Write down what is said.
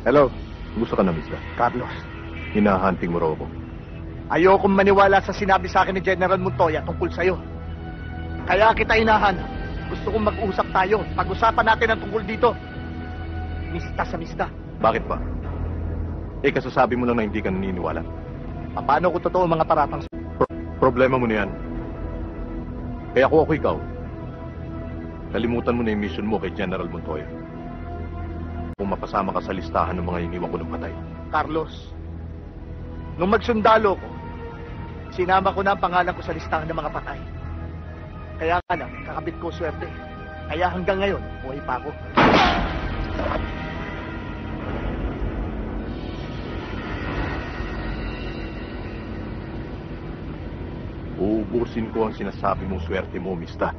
Hello, Gusto ka na, Mista? Carlos. Hinahunting mo raw ako. Ayokong maniwala sa sinabi sa akin ni General Montoya tungkol sa'yo. Kaya kita hinahanap. Gusto kong mag-usap tayo. Pag-usapan natin ang tungkol dito. Mista sa mista. Bakit ba? Kasasabi mo lang na hindi ka naniniwala. Paano kung totoo ang mga paratang? Problema mo na yan. Kaya kung ako ikaw, kalimutan mo na yung mission mo kay General Montoya. Kung mapasama ka sa listahan ng mga iniwan ko ng patay. Carlos, nung magsundalo ko, sinama ko na ang pangalan ko sa listahan ng mga patay. Kaya nga lang, kakabit ko swerte. Kaya hanggang ngayon, buhay pa ako. Uubusin ko ang sinasabi mong swerte mo, Mista.